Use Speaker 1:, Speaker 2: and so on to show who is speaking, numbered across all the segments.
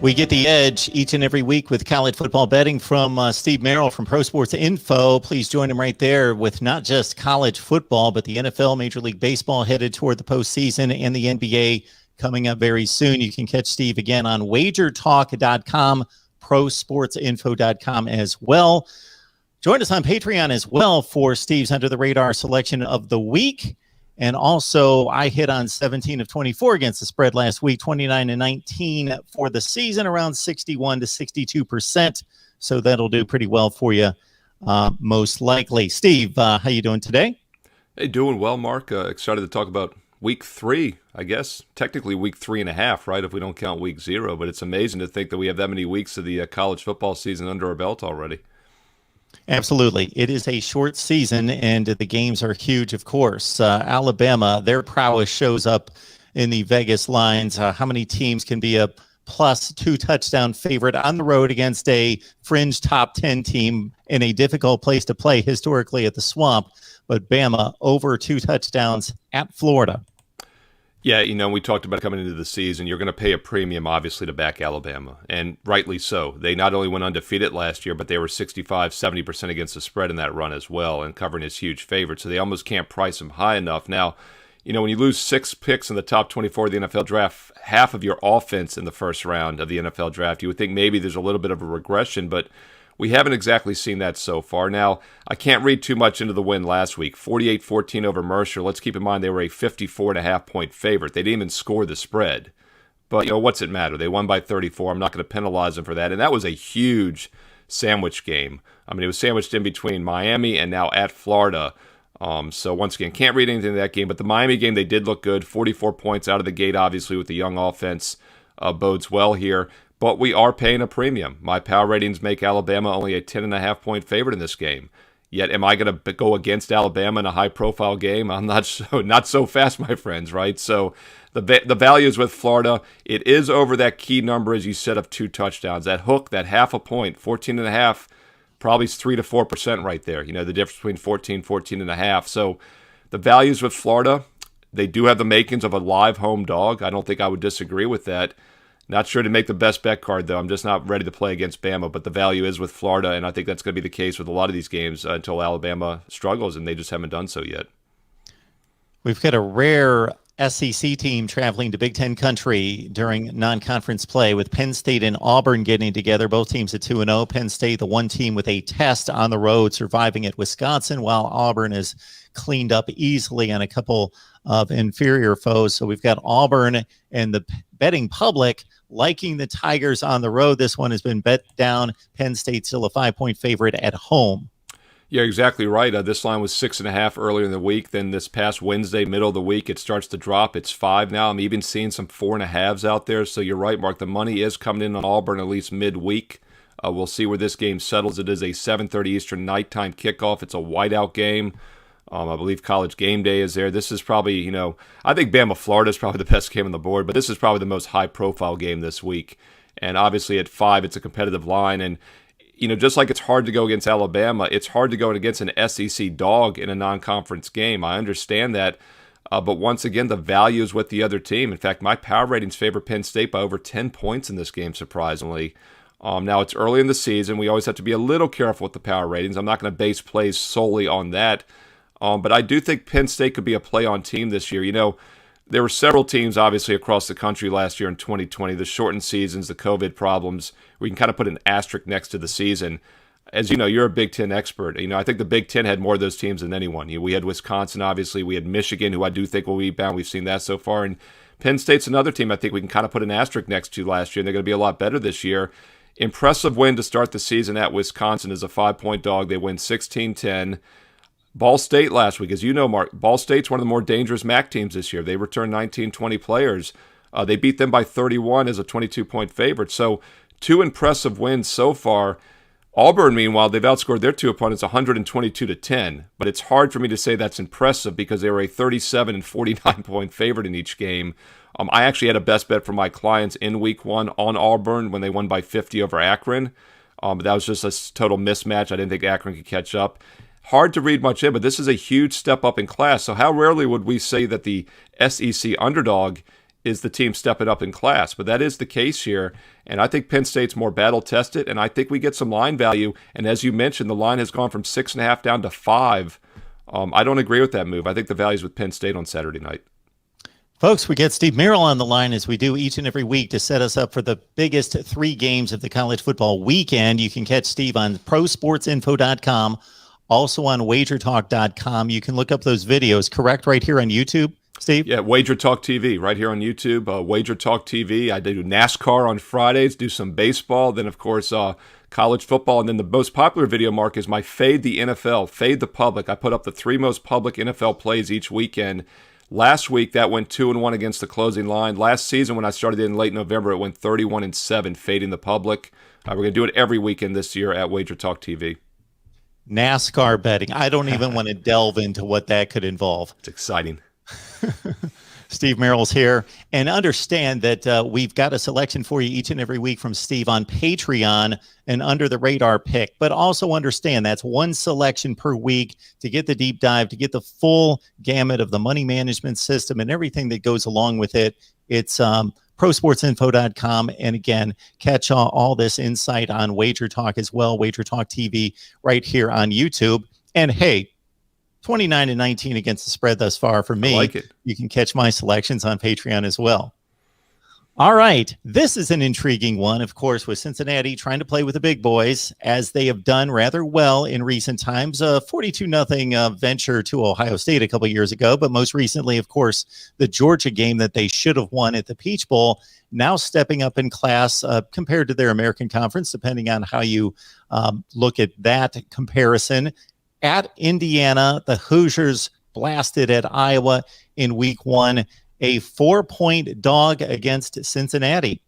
Speaker 1: We get the edge each and every week with college football betting from Steve Merrill from Pro Sports Info. Please join him right there with not just college football, but the NFL, Major League Baseball headed toward the postseason, and the NBA coming up very soon. You can catch Steve again on wagertalk.com, prosportsinfo.com as well. Join us on Patreon as well for Steve's Under the Radar selection of the week. And also, I hit on 17 of 24 against the spread last week, 29-19 for the season, around 61 to 62%. So that'll do pretty well for you, most likely. Steve, how you doing today?
Speaker 2: Hey, doing well, Mark. Excited to talk about week 3, I guess. Technically week 3.5, right, if we don't count week 0. But it's amazing to think that we have that many weeks of the college football season under our belt already.
Speaker 1: Absolutely. It is a short season, and the games are huge, of course. Alabama, their prowess shows up in the Vegas lines. How many teams can be a plus 2-touchdown favorite on the road against a fringe top 10 team in a difficult place to play historically at the Swamp? But Bama over 2 touchdowns at Florida.
Speaker 2: Yeah, we talked about coming into the season. You're going to pay a premium, obviously, to back Alabama, and rightly so. They not only went undefeated last year, but they were 65-70% against the spread in that run as well, and covering as huge favorites, so they almost can't price them high enough. Now, when you lose 6 picks in the top 24 of the NFL draft, half of your offense in the first round of the NFL draft, you would think maybe there's a little bit of a regression, but we haven't exactly seen that so far. Now, I can't read too much into the win last week. 48-14 over Mercer. Let's keep in mind they were a 54.5-point favorite. They didn't even score the spread. But, what's it matter? They won by 34. I'm not going to penalize them for that. And that was a huge sandwich game. I mean, it was sandwiched in between Miami and now at Florida. So, once again, can't read anything into that game. But the Miami game, they did look good. 44 points out of the gate, obviously, with the young offense. Bodes well here. But we are paying a premium. My power ratings make Alabama only a 10.5-point favorite in this game. Yet, am I going to go against Alabama in a high-profile game? I'm not so fast, my friends, right? So the value is with Florida. It is over that key number, as you said, of 2 touchdowns. That hook, that half a point, 14.5, probably is 3 to 4% right there. The difference between 14.5. So the values with Florida, they do have the makings of a live home dog. I don't think I would disagree with that. Not sure to make the best bet card, though. I'm just not ready to play against Bama, but the value is with Florida, and I think that's going to be the case with a lot of these games until Alabama struggles, and they just haven't done so yet.
Speaker 1: We've got a rare SEC team traveling to Big Ten country during non-conference play with Penn State and Auburn getting together. Both teams at 2-0. Penn State, the one team with a test on the road, surviving at Wisconsin, while Auburn is cleaned up easily on a couple of inferior foes. So we've got Auburn and the betting public liking the Tigers on the road. This one has been bet down. Penn State still a 5-point favorite at home.
Speaker 2: Yeah, exactly right. This line was 6.5 earlier in the week. Then this past Wednesday, middle of the week, it starts to drop. It's 5 now. I'm even seeing some 4.5s out there. So you're right, Mark. The money is coming in on Auburn at least midweek. We'll see where this game settles. It is a 7:30 Eastern nighttime kickoff. It's a whiteout game. I believe College Game Day is there. This is probably, I think Bama-Florida is probably the best game on the board, but this is probably the most high-profile game this week. And obviously at 5, it's a competitive line. And, just like it's hard to go against Alabama, it's hard to go against an SEC dog in a non-conference game. I understand that. But once again, the value is with the other team. In fact, my power ratings favor Penn State by over 10 points in this game, surprisingly. Now, it's early in the season. We always have to be a little careful with the power ratings. I'm not going to base plays solely on that. But I do think Penn State could be a play-on team this year. There were several teams, obviously, across the country last year in 2020, the shortened seasons, the COVID problems. We can kind of put an asterisk next to the season. As you know, you're a Big Ten expert. I think the Big Ten had more of those teams than anyone. We had Wisconsin, obviously. We had Michigan, who I do think will rebound. We've seen that so far. And Penn State's another team I think we can kind of put an asterisk next to last year, and they're going to be a lot better this year. Impressive win to start the season at Wisconsin as a 5-point dog. They win 16-10. Ball State last week, as you know, Mark, Ball State's one of the more dangerous MAC teams this year. They returned 19, 20 players. They beat them by 31 as a 22-point favorite. So 2 impressive wins so far. Auburn, meanwhile, they've outscored their 2 opponents 122-10. But it's hard for me to say that's impressive because they were a 37 and 49-point favorite in each game. I actually had a best bet for my clients in week 1 on Auburn when they won by 50 over Akron. But that was just a total mismatch. I didn't think Akron could catch up. Hard to read much in, but this is a huge step up in class. So how rarely would we say that the SEC underdog is the team stepping up in class. But that is the case here. And I think Penn State's more battle-tested, and I think we get some line value. And as you mentioned, the line has gone from 6.5 down to 5. I don't agree with that move. I think the value's with Penn State on Saturday night.
Speaker 1: Folks, we get Steve Merrill on the line as we do each and every week to set us up for the biggest 3 games of the college football weekend. You can catch Steve on prosportsinfo.com, also on wagertalk.com. You can look up those videos, correct, right here on YouTube, Steve?
Speaker 2: Yeah, Wager Talk TV right here on YouTube. Wager Talk TV. I do NASCAR on Fridays, do some baseball, then, of course, college football. And then the most popular video, Mark, is my Fade the NFL, Fade the Public. I put up the 3 most public NFL plays each weekend. Last week, that went 2-1 against the closing line. Last season, when I started in late November, it went 31-7, fading the public. We're going to do it every weekend this year at Wager Talk TV.
Speaker 1: NASCAR betting. I don't even want to delve into what that could involve.
Speaker 2: It's exciting.
Speaker 1: Steve Merrill's here. And understand that we've got a selection for you each and every week from Steve on Patreon, an under-the-radar pick. But also understand that's one selection per week to get the deep dive, to get the full gamut of the money management system and everything that goes along with it. It's prosportsinfo.com. And again, catch all this insight on Wager Talk as well, Wager Talk TV right here on YouTube. And hey, 29-19 against the spread thus far for me.
Speaker 2: I like it.
Speaker 1: You can catch my selections on Patreon as well. All right. This is an intriguing one, of course, with Cincinnati trying to play with the big boys, as they have done rather well in recent times. 42-0 venture to Ohio State a couple years ago, but most recently, of course, the Georgia game that they should have won at the Peach Bowl, now stepping up in class compared to their American Conference, depending on how you look at that comparison. At Indiana, the Hoosiers blasted at Iowa in week 1, a 4-point dog against Cincinnati.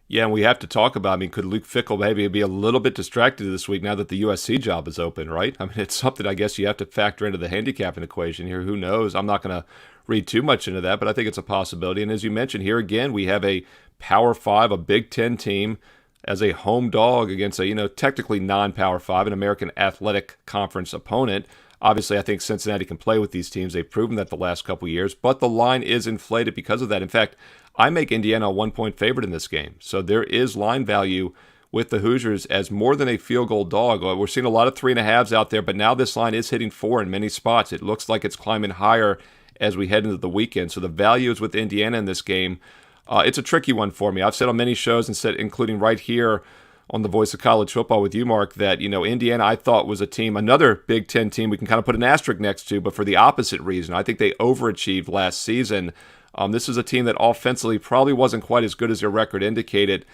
Speaker 2: Yeah, and we have to talk about, could Luke Fickell maybe be a little bit distracted this week now that the USC job is open, right? It's something I guess you have to factor into the handicapping equation here. Who knows? I'm not going to read too much into that, but I think it's a possibility. And as you mentioned, here again, we have a Power 5, a Big Ten team, as a home dog against a, technically non-Power 5, an American Athletic Conference opponent. Obviously, I think Cincinnati can play with these teams. They've proven that the last couple years, but the line is inflated because of that. In fact, I make Indiana a 1-point favorite in this game. So there is line value with the Hoosiers as more than a field goal dog. We're seeing a lot of 3.5s out there, but now this line is hitting 4 in many spots. It looks like it's climbing higher as we head into the weekend. So the value is with Indiana in this game. It's a tricky one for me. I've said on many shows, and said, including right here on the Voice of College Football with you, Mark, that Indiana I thought was a team, another Big Ten team we can kind of put an asterisk next to, but for the opposite reason. I think they overachieved last season. This is a team that offensively probably wasn't quite as good as their record indicated.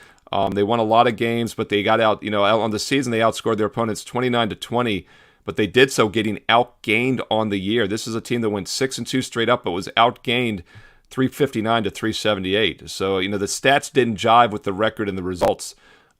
Speaker 2: They won a lot of games, but they got out on the season they outscored their opponents 29-20. But they did so getting outgained on the year. This is a team that went 6-2 straight up, but was outgained 359-378. So, the stats didn't jive with the record and the results.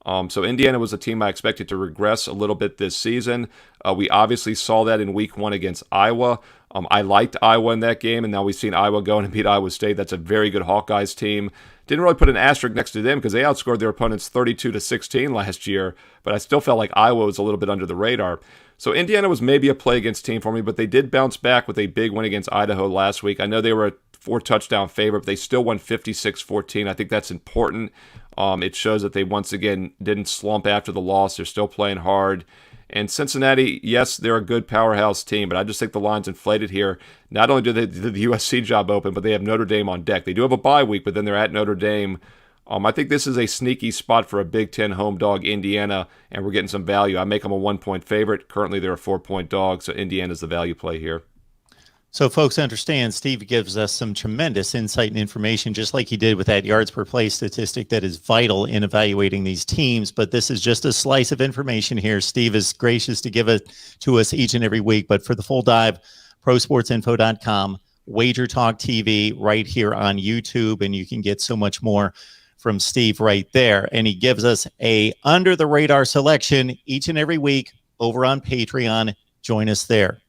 Speaker 2: So Indiana was a team I expected to regress a little bit this season. We obviously saw that in week 1 against Iowa. I liked Iowa in that game, and now we've seen Iowa go and beat Iowa State. That's a very good Hawkeyes team. Didn't really put an asterisk next to them because they outscored their opponents 32-16 last year, but I still felt like Iowa was a little bit under the radar. So Indiana was maybe a play against team for me, but they did bounce back with a big win against Idaho last week. I know they were a 4-touchdown favorite, but they still won 56-14. I think that's important. It shows that they once again didn't slump after the loss. They're still playing hard. And Cincinnati, yes, they're a good powerhouse team, but I just think the line's inflated here. Not only did the USC job open, but they have Notre Dame on deck. They do have a bye week, but then they're at Notre Dame. I think this is a sneaky spot for a Big Ten home dog, Indiana, and we're getting some value. I make them a 1-point favorite. Currently, they're a 4-point dog, so Indiana's the value play here.
Speaker 1: So folks understand, Steve gives us some tremendous insight and information, just like he did with that yards per play statistic that is vital in evaluating these teams. But this is just a slice of information here. Steve is gracious to give it to us each and every week. But for the full dive, prosportsinfo.com, Wager Talk TV right here on YouTube, and you can get so much more from Steve right there. And he gives us a under the radar selection each and every week over on Patreon. Join us there.